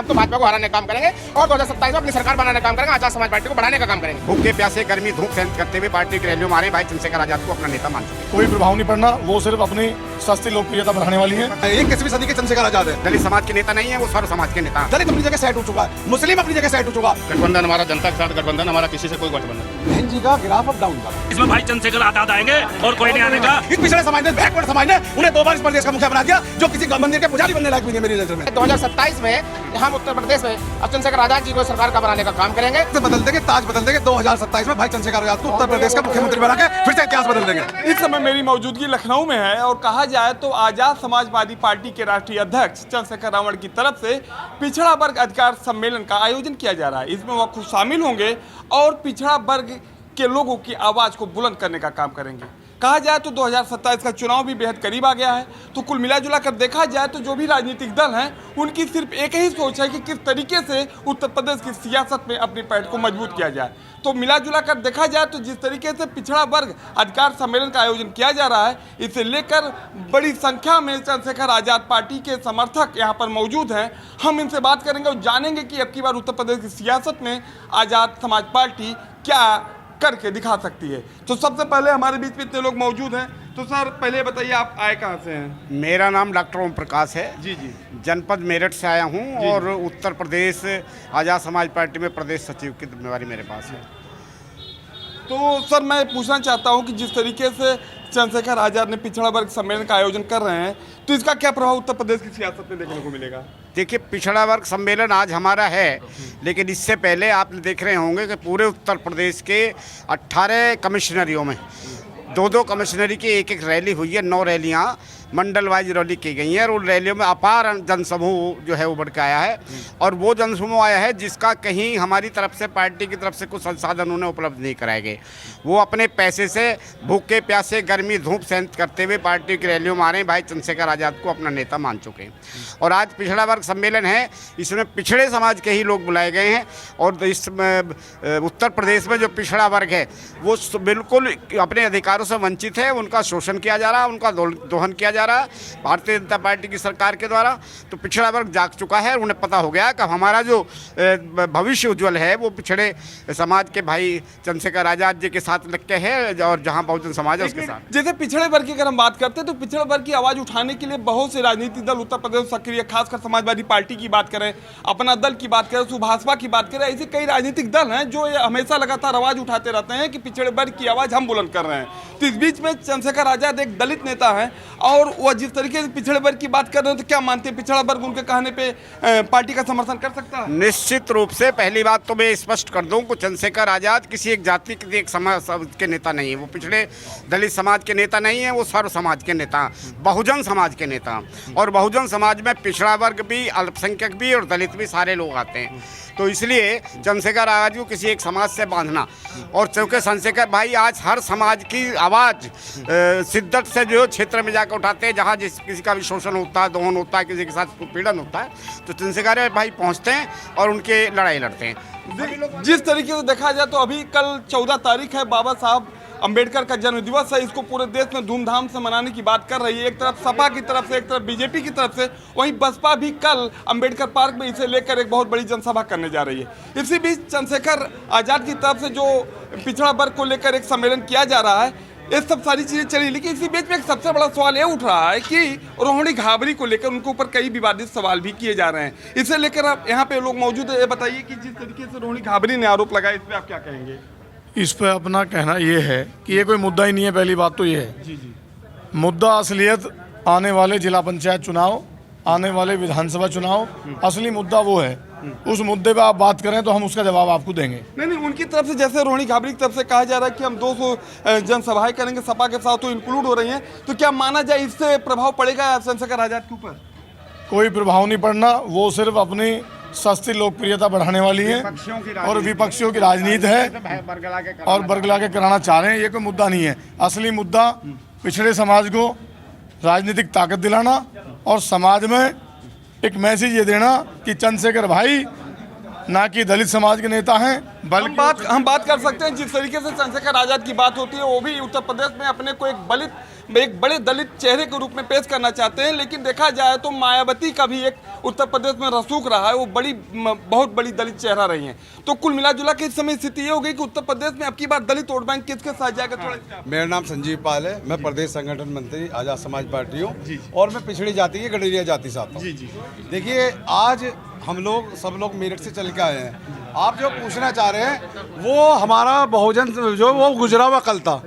हम तो भाजपा को हराने का काम करेंगे और 2027 में अपनी सरकार बनाने का काम करेंगे, आजाद समाज पार्टी को बढ़ाने का काम करेंगे। भूखे प्यासे गर्मी धूप सहन करते हुए पार्टी की रैलियों में आ रहे भाई चंद्रशेखर आजाद को अपना नेता मान चुके। कोई प्रभाव नहीं पड़ना, वो सिर्फ अपनी सस्ती लोकप्रियता बढ़ाने वाली है। ये 21वीं सदी के चंद्रशेखर आजाद है। दलित समाज के नेता नहीं है, वो सर्व समाज के नेता। दलित अपनी जगह सेट हो चुका है, मुस्लिम अपनी जगह सेट हो चुका है। गठबंधन हमारा जनता के साथ गठबंधन, हमारा किसी से कोई गठबंधन। बहन जी का ग्राफ अप डाउन का इसमें भाई चंद्रशेखर आजाद आएंगे और कोई नहीं आने का। इस पिछड़े समाज ने, बैकवर्ड समाज ने उन्हें 2 बार इस प्रदेश का मुखिया बना दिया, जो किसी मंदिर के पुजारी बनने लायक भी नहीं मेरी नजर में। 2027 में हम उत्तर प्रदेश में चंद्रशेखर आजाद जी को सरकार का बनाने का काम करेंगे। बदल देंगे, ताज बदल देंगे। 2027 में भाई चंद्रशेखर आजाद को उत्तर प्रदेश का मुख्यमंत्री बना के फिर से इतिहास बदल देंगे। इस समय मेरी मौजूदगी लखनऊ में है और कहा जाए तो आजाद समाजवादी पार्टी के राष्ट्रीय अध्यक्ष चंद्रशेखर रावण की तरफ से पिछड़ा वर्ग अधिकार सम्मेलन का आयोजन किया जा रहा है। इसमें वह खुद शामिल होंगे और पिछड़ा वर्ग के लोगों की आवाज को बुलंद करने का काम करेंगे। कहा जाए तो 2027 का चुनाव भी बेहद करीब आ गया है, तो कुल मिला जुला कर देखा जाए तो जो भी राजनीतिक दल हैं उनकी सिर्फ एक ही सोच है कि किस तरीके से उत्तर प्रदेश की सियासत में अपनी पैठ को मजबूत किया जाए। तो मिला जुला कर देखा जाए तो जिस तरीके से पिछड़ा वर्ग अधिकार सम्मेलन का आयोजन किया जा रहा है, इसे लेकर बड़ी संख्या में चंद्रशेखर आजाद पार्टी के समर्थक यहाँ पर मौजूद हैं। हम इनसे बात करेंगे और जानेंगे कि अब की बार उत्तर प्रदेश की सियासत में आजाद समाज पार्टी क्या करके दिखा सकती है। तो सबसे पहले हमारे बीच में इतने लोग मौजूद हैं, तो सर पहले बताइए आप आए कहाँ से हैं? मेरा नाम डॉक्टर ओम प्रकाश है। जी जी। जनपद मेरठ से आया हूँ और उत्तर प्रदेश आजाद समाज पार्टी में प्रदेश सचिव की जिम्मेवारी मेरे पास है। तो सर मैं पूछना चाहता हूँ कि जिस तरीके से चंद्रशेखर आजाद ने पिछड़ा वर्ग सम्मेलन का आयोजन कर रहे हैं, तो इसका क्या प्रभाव उत्तर प्रदेश की सियासत में देखने को मिलेगा? देखिए, पिछड़ा वर्ग सम्मेलन आज हमारा है, लेकिन इससे पहले आप देख रहे होंगे कि पूरे उत्तर प्रदेश के 18 कमिश्नरियों में 2-2 कमिश्नरी की एक रैली हुई है। 9 रैलियाँ मंडल वाइज रैली की गई हैं और उन रैलियों में अपार जनसमूह जो है उभर के आया है और वो जनसमूह आया है जिसका कहीं हमारी तरफ से, पार्टी की तरफ से कुछ संसाधन उन्हें उपलब्ध नहीं कराए गए। वो अपने पैसे से भूखे प्यासे गर्मी धूप सहन करते हुए पार्टी की रैलियों में आ रहे हैं भाई चंद्रशेखर आजाद को अपना नेता मान चुके हैं। और आज पिछड़ा वर्ग सम्मेलन है, इसमें पिछड़े समाज के ही लोग बुलाए गए हैं और इस उत्तर प्रदेश में जो पिछड़ा वर्ग है वो बिल्कुल अपने अधिकारों से वंचित है। उनका शोषण किया जा रहा है, उनका दोहन किया जा रहा है भारतीय जनता पार्टी की सरकार के द्वारा। तो पिछड़ा वर्ग जाग चुका है, उन्हें पता हो गया कि हमारा जो भविष्य उज्जवल है वो पिछड़े समाज के भाई चंद्रशेखर आजाद जी के साथ लग के है और जहां बहुजन समाज है उसके साथ। जैसे पिछड़े वर्ग की अगर हम बात करते हैं तो पिछड़े वर्ग की आवाज उठाने के लिए बहुत से राजनीतिक दल उत्तर प्रदेश सक्रिय, खासकर समाजवादी पार्टी की बात करें, अपना दल की बात करें, सुभाषपा की बात करें, ऐसे कई राजनीतिक दल हैं जो हमेशा लगातार आवाज उठाते रहते हैं कि पिछड़े वर्ग की आवाज हम बुलंद कर रहे हैं। तो इस बीच में चंद्रशेखर आजाद एक दलित नेता है और वह जिस तरीके से पिछड़े वर्ग की बात कर रहे हैं, तो क्या मानते हैं पिछड़ा वर्ग उनके कहने पे पार्टी का समर्थन कर सकता है? निश्चित रूप से। पहली बात तो मैं स्पष्ट कर दूं कि चंद्रशेखर आजाद किसी एक जाति के, एक समाज के नेता नहीं है। वो पिछड़े दलित समाज के नेता नहीं है, वो सर्व समाज के नेता, बहुजन समाज के नेता। और बहुजन समाज में पिछड़ा वर्ग भी, अल्पसंख्यक भी और दलित भी सारे लोग आते हैं। तो इसलिए चंद्रशेखर आजाद को किसी एक समाज से बांधना, और चूँकि चंद्रशेखर भाई आज हर समाज की आवाज़ शिद्दत से जो क्षेत्र में जाकर उठाते हैं, जहाँ किसी का भी शोषण होता है, दोहन होता है, किसी के साथ पीड़न होता है, तो चंद्रशेखर भाई पहुँचते हैं और उनके लड़ाई लड़ते हैं। जिस तरीके से देखा जाए तो अभी कल 14 तारीख है, बाबा साहब अंबेडकर का जन्म दिवस है। इसको पूरे देश में धूमधाम से मनाने की बात कर रही है। एक तरफ सपा की तरफ से, एक तरफ बीजेपी की तरफ से, वहीं बसपा भी कल अंबेडकर पार्क में इसे लेकर एक बहुत बड़ी जनसभा करने जा रही है। इसी बीच चंद्रशेखर आजाद की तरफ से जो पिछड़ा वर्ग को लेकर एक सम्मेलन किया जा रहा है, ये सब सारी चीज़ें चली, लेकिन इसी बीच में एक सबसे बड़ा सवाल ये उठ रहा है कि रोहिणी घाबरी को लेकर उनके ऊपर कई विवादित सवाल भी किए जा रहे हैं। इसे लेकर आप यहाँ पे लोग मौजूद है, ये बताइए कि जिस तरीके से रोहिणी घाबरी ने आरोप लगाया, इस पर आप क्या कहेंगे? इस पर अपना कहना ये है कि ये कोई मुद्दा ही नहीं है। पहली बात तो ये है, जी जी, मुद्दा असलियत आने वाले जिला पंचायत चुनाव, आने वाले विधानसभा चुनाव, असली मुद्दा वो है। उस मुद्दे पे आप बात करें तो हम उसका जवाब आपको देंगे। नहीं, उनकी तरफ से, जैसे रोहिणी घाबरी की तरफ से कहा जा रहा है कि हम 200 जनसभाएं करेंगे, सपा के साथ तो इंक्लूड हो रही हैं, तो क्या माना जाए इससे प्रभाव पड़ेगा चंद्रशेखर आजाद के ऊपर? कोई प्रभाव नहीं पड़ना, वो सिर्फ अपनी सस्ती लोकप्रियता बढ़ाने वाली है और विपक्षियों की राजनीति है और बरगला के कराना चाह रहे हैं। ये कोई मुद्दा नहीं है। असली मुद्दा पिछड़े समाज को राजनीतिक ताकत दिलाना और समाज में एक मैसेज ये देना कि चंद्रशेखर भाई ना कि दलित समाज के नेता हैं, बल्कि हम बात कर सकते हैं जिस तरीके से चंद्रशेखर आजाद की बात होती है, वो भी उत्तर प्रदेश में अपने को एक एक बड़े दलित चेहरे के रूप में पेश करना चाहते हैं। लेकिन देखा जाए तो मायावती का भी एक उत्तर प्रदेश में रसूख रहा है, वो बहुत बड़ी दलित चेहरा रही हैं। तो कुल मिला जुला के इस समय स्थिति ये हो गई कि उत्तर प्रदेश में अब की बार दलित वोट बैंक किसके साथ जाएगा? थोड़ा मेरा नाम संजीव पाल है, मैं प्रदेश संगठन मंत्री आजाद समाज पार्टी हूँ और मैं पिछड़ी जाति की गडरिया जाति से आता हूँ। देखिए, आज हम लोग सब लोग मेरठ से चल के आए हैं। आप जो पूछना चाह रहे हैं वो हमारा बहुजन जो वो गुजरा हुआ कल था।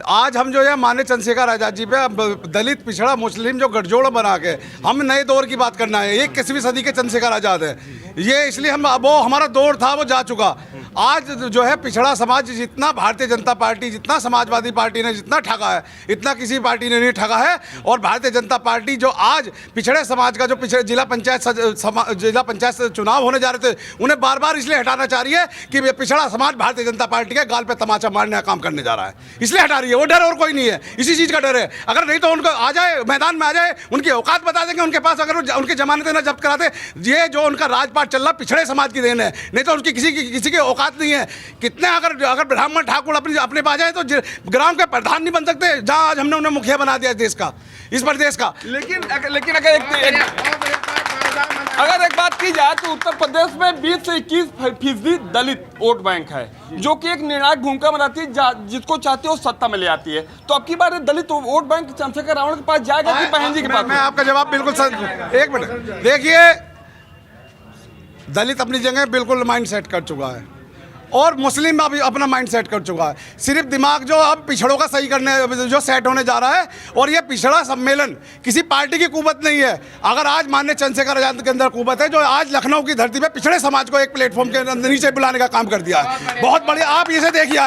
आज हम जो है माननीय चंद्रशेखर आजाद जी पे दलित पिछड़ा मुस्लिम जो गठजोड़ बना के हम नए दौर की बात करना है। 21वीं सदी के चंद्रशेखर आजाद है ये, इसलिए हम वो हमारा दौर था वो जा चुका। आज जो है पिछड़ा समाज जितना भारतीय जनता पार्टी, जितना समाजवादी पार्टी ने जितना ठगा है, इतना किसी पार्टी ने नहीं ठगा है। और भारतीय जनता पार्टी जो आज पिछड़े समाज का जो पिछड़े जिला पंचायत चुनाव होने जा रहे थे उन्हें बार बार इसलिए हटाना चाह रही है कि पिछड़ा समाज भारतीय जनता पार्टी के गाल पे तमाचा मारने का काम करने जा रहा है, इसलिए हटा रही है। वो डर और कोई नहीं है, इसी चीज का डर है। अगर नहीं तो उनको आ जाए, मैदान में आ जाए, उनकी औकात बता देंगे उनके पास। अगर उनकी जमानतें ना जब्त कराते, ये जो उनका राजपाट चल रहा पिछड़े समाज की देन है, नहीं तो उनकी किसी की औकात नहीं है। कितने अगर ब्राह्मण ठाकुर अपने पास जाए तो ग्राम के प्रधान नहीं बन सकते, जहां आज हमने उन्हें मुखिया बना दिया देश का, इस प्रदेश का। लेकिन अगर एक बात की जाए तो उत्तर प्रदेश में 20 से 21% दलित वोट बैंक है, जो कि एक निर्णायक भूमिका बनाती है, जिसको चाहते हो सत्ता में ले आती है। तो अब की बार दलित वोट बैंक चंद्रशेखर रावण के पास जाएगा कि बहन जी के पास? मैं आपका जवाब बिल्कुल एक मिनट देखिए, दलित अपनी जगह बिल्कुल माइंड सेट कर चुका है और मुस्लिम अभी अपना माइंड सेट कर चुका है। सिर्फ दिमाग जो अब पिछड़ों का सही करने जो सेट होने जा रहा है। और ये पिछड़ा सम्मेलन किसी पार्टी की कुवत नहीं है। अगर आज माननीय चंद्रशेखर आजाद के अंदर कुवत है, जो आज लखनऊ की धरती पे पिछड़े समाज को एक प्लेटफॉर्म के नीचे बुलाने का काम कर दिया है, बहुत बढ़िया। आप इसे देखिए,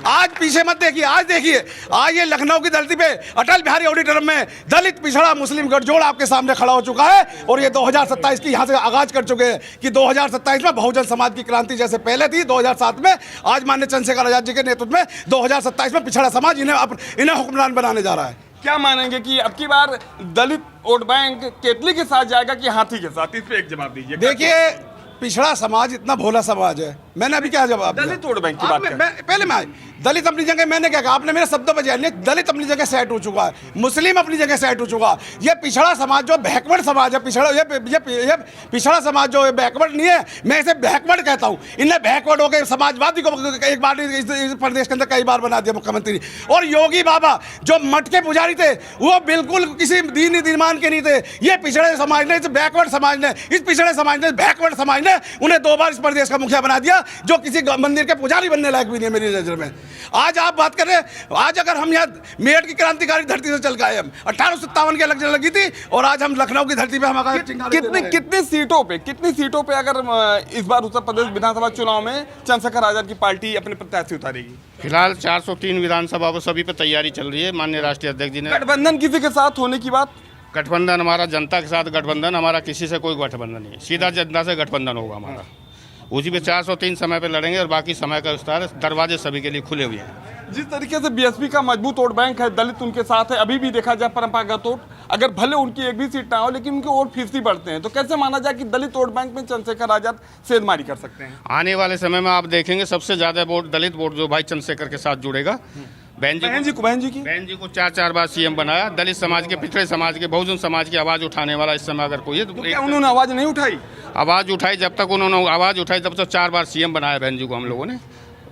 आज पीछे मत देखिए, आज देखिए, आज ये लखनऊ की धरती पे अटल बिहारी ऑडिटोरियम में दलित पिछड़ा मुस्लिम गठजोड़ आपके सामने खड़ा हो चुका है। और ये 2027 की यहाँ से आगाज कर चुके हैं कि 2027 में बहुजन समाज की क्रांति जैसे पहले थी 2007 में, आज माननीय चंद्रशेखर आजाद जी के नेतृत्व में 2027 में पिछड़ा समाज इन्हें हुक्मरान बनाने जा रहा है। क्या मानेंगे कि अब की बार दलित वोट बैंक केतली के साथ जाएगा कि हाथी के साथ? इस पे एक जवाब दीजिए। देखिए, पिछड़ा समाज इतना भोला समाज है। मैंने अभी क्या जवाब दिया? दलित वोट बैंक की बात पहले मैं दलित अपनी जगह, मैंने क्या कहा, आपने मेरे शब्दों पर जानिए। दलित अपनी जगह सेट हो चुका है, मुस्लिम अपनी जगह सेट हो चुका है। ये पिछड़ा समाज जो बैकवर्ड समाज है, ये पिछड़ा समाज जो बैकवर्ड नहीं है, मैं इसे बैकवर्ड कहता हूँ। इन्हें बैकवर्ड हो गए समाजवादी को एक बार इस प्रदेश के अंदर कई बार बना दिया मुख्यमंत्री। और योगी बाबा जो मठ के पुजारी थे वो बिल्कुल किसी दीनी दीमान के नहीं थे। ये पिछड़े समाज ने, इस बैकवर्ड समाज ने, इस पिछड़े समाज ने, बैकवर्ड समाज ने उन्हें 2 बार इस प्रदेश का मुखिया बना दिया, जो किसी मंदिर के पुजारी बनने लायक भी नहीं है मेरी नजर में। आज आप बात कर रहे हैं, आज अगर हम यहाँ मेरठ की क्रांतिकारी धरती से चल के आए, हम 1857 की इलेक्शन लगी थी और आज हम लखनऊ की धरती पे हम कितनी सीटों पे अगर इस बार उत्तर प्रदेश विधानसभा चुनाव में चंद्रशेखर आजाद की पार्टी अपने प्रत्याशी उतारेगी? फिलहाल 403 विधानसभा को सभी पे तैयारी चल रही है। माननीय राष्ट्रीय अध्यक्ष जी ने गठबंधन किसी के साथ होने की बात? गठबंधन हमारा जनता के साथ गठबंधन, हमारा किसी से कोई गठबंधन नहीं है, सीधा जनता से गठबंधन होगा हमारा। उसी पे 403 समय पे लड़ेंगे और बाकी समय का विस्तार, दरवाजे सभी के लिए खुले हुए हैं। जिस तरीके से बीएसपी का मजबूत वोट बैंक है, दलित उनके साथ है, अभी भी देखा जाए परंपरागत वोट, अगर भले उनकी एक भी सीट ना हो लेकिन उनके वोट फीसदी बढ़ते हैं, तो कैसे माना जाए कि दलित वोट बैंक में चंद्रशेखर आजाद सेंधमारी कर सकते हैं? आने वाले समय में आप देखेंगे सबसे ज्यादा वोट दलित वोट जो भाई चंद्रशेखर के साथ जुड़ेगा। बहन जी को 4 बार सीएम बनाया। दलित समाज के, पिछड़े समाज के, बहुजन समाज की आवाज उठाने वाला इस समय अगर कोई है तो क्या उन्होंने आवाज नहीं उठाई? आवाज उठाई, जब तक उन्होंने आवाज उठाई तब तक 4 बार सीएम बनाया बहन जी को हम लोगों ने।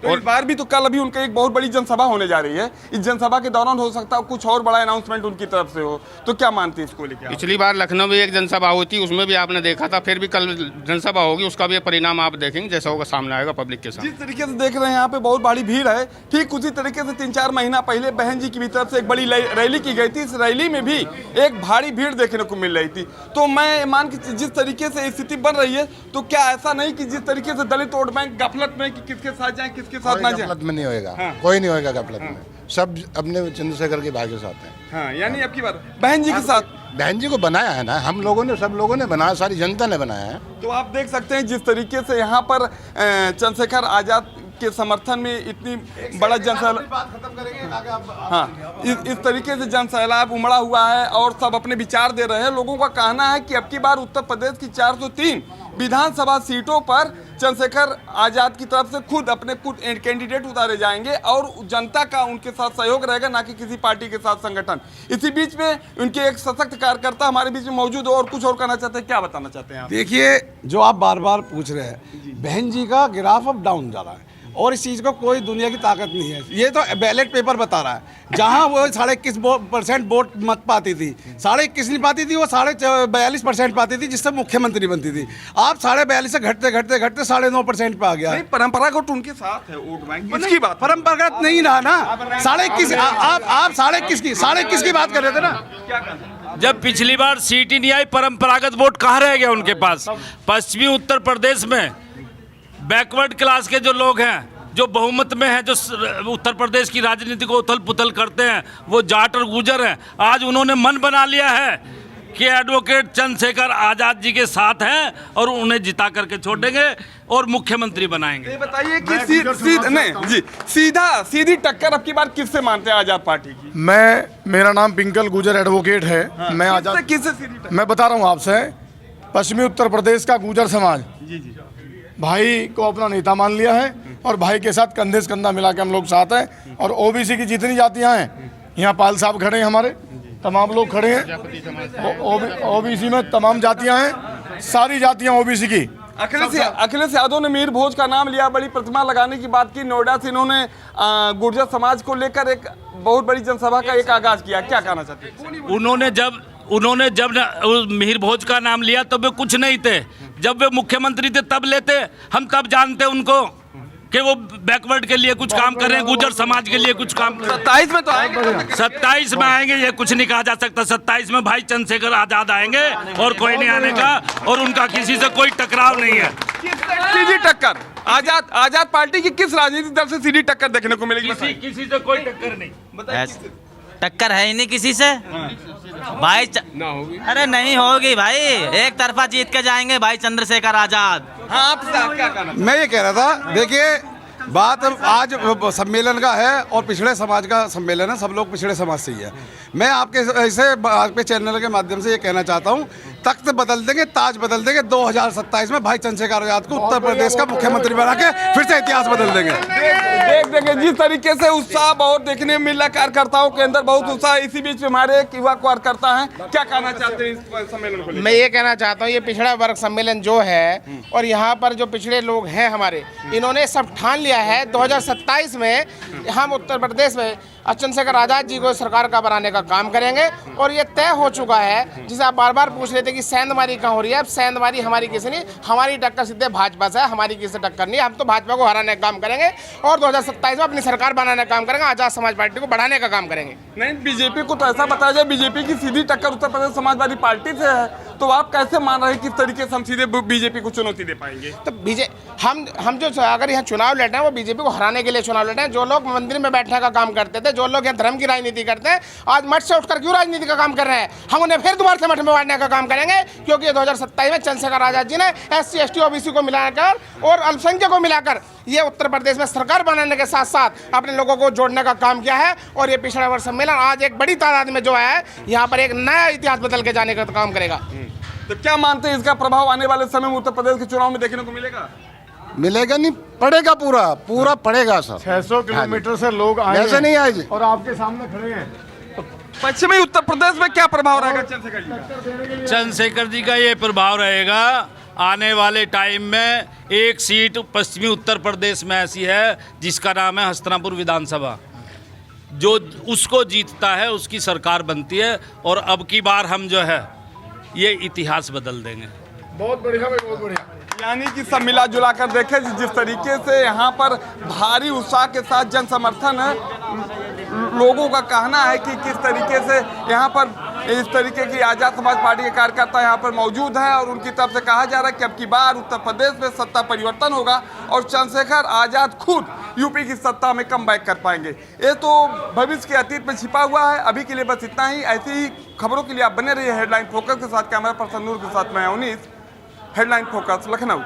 और इस बार भी तो कल अभी उनका एक बहुत बड़ी जनसभा होने जा रही है, इस जनसभा के दौरान हो सकता है कुछ और बड़ा अनाउंसमेंट उनकी तरफ से हो, तो क्या मानते हैं इसको लेकर? पिछली बार लखनऊ में एक जनसभा हुई थी, उसमें भी आपने देखा था, फिर भी कल जनसभा होगी, उसका भी परिणाम आप देखेंगे जैसा होगा सामने आएगा पब्लिक के सामने। जिस तरीके से देख रहे हैं यहाँ पे बहुत बड़ी भीड़ है, ठीक उसी तरीके से 3-4 महीना पहले बहन जी की भी तरफ से एक बड़ी रैली की गई थी। इस रैली में भी एक भारी भीड़ देखने को मिल रही थी। तो मैं मान के जिस तरीके से स्थिति बन रही है, तो क्या ऐसा नहीं कि जिस तरीके से दलित वोट बैंक गफलत में कि किसके साथ जाए किसके साथ ना जाए? नहीं होएगा, कोई नहीं होएगा गफलत में, सब अपने चंद्रशेखर के भाई के साथ हैं। हाँ, यानी अब की बार बहन जी के साथ, बहन जी को बनाया है ना हम लोगों ने, सब लोगों ने बनाया, सारी जनता ने बनाया है। तो आप देख सकते हैं जिस तरीके से यहाँ पर चंद्रशेखर आजाद के समर्थन में इतनी बड़ा जनसैलाब, हाँ, इस तरीके से जनसैलाब उमड़ा हुआ है और सब अपने विचार दे रहे हैं। लोगों का कहना है कि अब की बार उत्तर प्रदेश की 403 विधानसभा सीटों पर चंद्रशेखर आज़ाद की तरफ से खुद अपने खुद कैंडिडेट उतारे जाएंगे और जनता का उनके साथ सहयोग रहेगा, ना कि किसी पार्टी के साथ संगठन। इसी बीच में उनके एक सशक्त कार्यकर्ता हमारे बीच में मौजूद हो और कुछ और कहना चाहते हैं, क्या बताना चाहते हैं आप? देखिए, जो आप बार बार पूछ रहे हैं, बहन जी का ग्राफ अब डाउन जा रहा है और इस चीज़ को कोई दुनिया की ताकत नहीं है। ये तो बैलेट पेपर बता रहा है, जहां वो 21.5% वोट मत पाती थी, 21.5 नहीं पाती थी, वो 42% पाती थी, जिससे मुख्यमंत्री बनती थी। आप 42.5 से घटते घटते घटते 9.5% पे आ गया। नहीं, परंपरागत उनके साथ है वोट बैंक, इसकी बात परंपरागत नहीं रहा ना। 21.5 आप 21.5 की बात कर रहे थे ना। जब पिछली बार सीट ही नहीं आई, परंपरागत वोट कहाँ रह गया उनके पास? पश्चिमी उत्तर प्रदेश में बैकवर्ड क्लास के जो लोग हैं, जो बहुमत में हैं, जो उत्तर प्रदेश की राजनीति को उथल पुथल करते हैं, वो जाट और गुजर हैं। आज उन्होंने मन बना लिया है कि एडवोकेट चंद्रशेखर आज़ाद जी के साथ हैं और उन्हें जिता करके छोड़ेंगे और मुख्यमंत्री बनाएंगे। ये बताइए कि सीधी टक्कर अब की बार किससे मानते हैं आज़ाद पार्टी की? मेरा नाम पिंकल गुजर एडवोकेट है। मैं आज़ाद किससे सीधी टक्कर? मैं बता रहा हूँ आपसे, पश्चिमी उत्तर प्रदेश का गुजर समाज भाई को अपना नेता मान लिया है और भाई के साथ कंधे से कंधा मिला के हम लोग साथ हैं। और ओबीसी की जितनी जातियां हैं, यहाँ पाल साहब खड़े हैं, हमारे तमाम लोग खड़े हैं। ओबीसी में तमाम जातियां हैं, सारी जातियां ओबीसी की। अखिलेश यादव ने मीर भोज का नाम लिया, बड़ी प्रतिमा लगाने की बात की। नोएडा से इन्होंने गुर्जर समाज को लेकर एक बहुत बड़ी जनसभा का एक आगाज किया, क्या कहना चाहते हैं? उन्होंने जब मिहिर भोज का नाम लिया तब वे कुछ नहीं थे, जब वे मुख्यमंत्री थे तब लेते। हम तब जानते उनको कि वो बैकवर्ड के लिए कुछ काम कर रहे हैं, गुजर समाज के लिए कुछ काम कर रहे हैं। 27 में तो आएंगे, 27 में आएंगे, ये कुछ नहीं कहा जा सकता। 27 में भाई चंद्रशेखर आज़ाद आएंगे और कोई नहीं आने का, और उनका किसी से कोई टकराव नहीं है। सीधी टक्कर आजाद पार्टी की किस राजनीतिक दल से सीधी टक्कर देखने को मिलेगी? किसी से कोई टक्कर नहीं। टक्कर है ही नहीं किसी से भाई। ना होगी, अरे नहीं होगी भाई, एक तरफा जीत के जाएंगे भाई चंद्रशेखर आजाद। हाँ, आप क्या कहना? मैं ये कह रहा था, देखिए बात आज सम्मेलन का है और पिछड़े समाज का सम्मेलन है, सब लोग पिछड़े समाज से ही है। मैं आपके ऐसे आपके चैनल के माध्यम से ये कहना चाहता हूँ, तख्त बदल देंगे, ताज बदल देंगे। 2027 में भाई चंद्रशेखर आजाद को उत्तर प्रदेश का मुख्यमंत्री बना के फिर से इतिहास बदल देंगे। देख देंगे जिस तरीके से उत्साह बहुत देखने में मिल रहा, कार्यकर्ताओं के अंदर बहुत उत्साह। इसी बीच में हमारे एक युवा कार्यकर्ता हैं, क्या कहना चाहते हैं इस सम्मेलन को? मैं ये कहना चाहता हूँ, ये पिछड़ा वर्ग सम्मेलन जो है और यहाँ पर जो पिछड़े लोग हैं हमारे, इन्होंने सब ठान लिया है 2027 में हम उत्तर प्रदेश में चंद्रशेखर आजाद जी को सरकार का बनाने का काम करेंगे। और ये तय हो चुका है, जिसे आप बार बार पूछ रहे थे कि सेंधमारी कहाँ हो रही है। अब सेंधमारी हमारी किसी नहीं, हमारी टक्कर सीधे भाजपा से है, हमारी किसी से टक्कर नहीं। हम तो भाजपा को हराने का काम करेंगे और 2027 में अपनी सरकार बनाने का काम करेंगे, आजाद समाज पार्टी को बढ़ाने का काम करेंगे। नहीं, बीजेपी को तो ऐसा बताया जाए, बीजेपी की सीधी टक्कर उत्तर प्रदेश समाजवादी पार्टी से है, तो आप कैसे मान रहे हैं किस तरीके से हम सीधे बीजेपी को चुनौती दे पाएंगे? तो हम जो अगर यहाँ चुनाव लड़ रहे हैं वो बीजेपी को हराने के लिए चुनाव लड़ रहे हैं। जो लोग मंदिर में बैठने का काम करते थे, जो लोग यहाँ धर्म की राजनीति करते हैं, आज मठ से उठकर क्यों राजनीति का काम कर रहे हैं? हम उन्हें फिर दोबारा से मठ में बांटने का काम करेंगे, क्योंकि 2027 में चंद्रशेखर आजाद जी ने SC ST OBC को मिलाकर और अल्पसंख्यक को मिलाकर ये उत्तर प्रदेश में सरकार बनाने के साथ साथ अपने लोगों को जोड़ने का काम किया है। और ये पिछड़ा वर्ग सम्मेलन आज एक बड़ी तादाद में जो है यहाँ पर एक नया इतिहास बदल के जाने का काम करेगा। तो क्या मानते हैं इसका प्रभाव आने वाले समय में उत्तर प्रदेश के चुनाव में देखने को मिलेगा? मिलेगा नहीं, पड़ेगा, पूरा पड़ेगा सर। 600 किलोमीटर से लोग आए ऐसे नहीं आए जी, और आपके सामने खड़े हैं। पश्चिमी उत्तर प्रदेश में क्या प्रभाव रहेगा चंद्रशेखर जी का? चंद्रशेखर जी का ये प्रभाव रहेगा आने वाले टाइम में। एक सीट पश्चिमी उत्तर प्रदेश में ऐसी है जिसका नाम है हस्तिनापुर विधानसभा, जो उसको जीतता है उसकी सरकार बनती है। और अब की बार हम जो है ये इतिहास बदल देंगे। बहुत बढ़िया भाई, बहुत बढ़िया। यानी कि सब मिला जुला कर देखें जिस तरीके से यहाँ पर भारी उत्साह के साथ जन समर्थन है, लोगों का कहना है कि किस तरीके से यहाँ पर इस तरीके की आज़ाद समाज पार्टी के कार्यकर्ता यहाँ पर मौजूद हैं और उनकी तरफ से कहा जा रहा है कि अब की बार उत्तर प्रदेश में सत्ता परिवर्तन होगा और चंद्रशेखर आज़ाद खुद यूपी की सत्ता में कमबैक कर पाएंगे। ये तो भविष्य के अतीत में छिपा हुआ है। अभी के लिए बस इतना ही। ऐसी ही खबरों के लिए आप बने रहिए हेडलाइन फोकस के साथ। कैमरा पर्सन नूर के साथ मैं अवनीश, हेडलाइन फोकस, लखनऊ।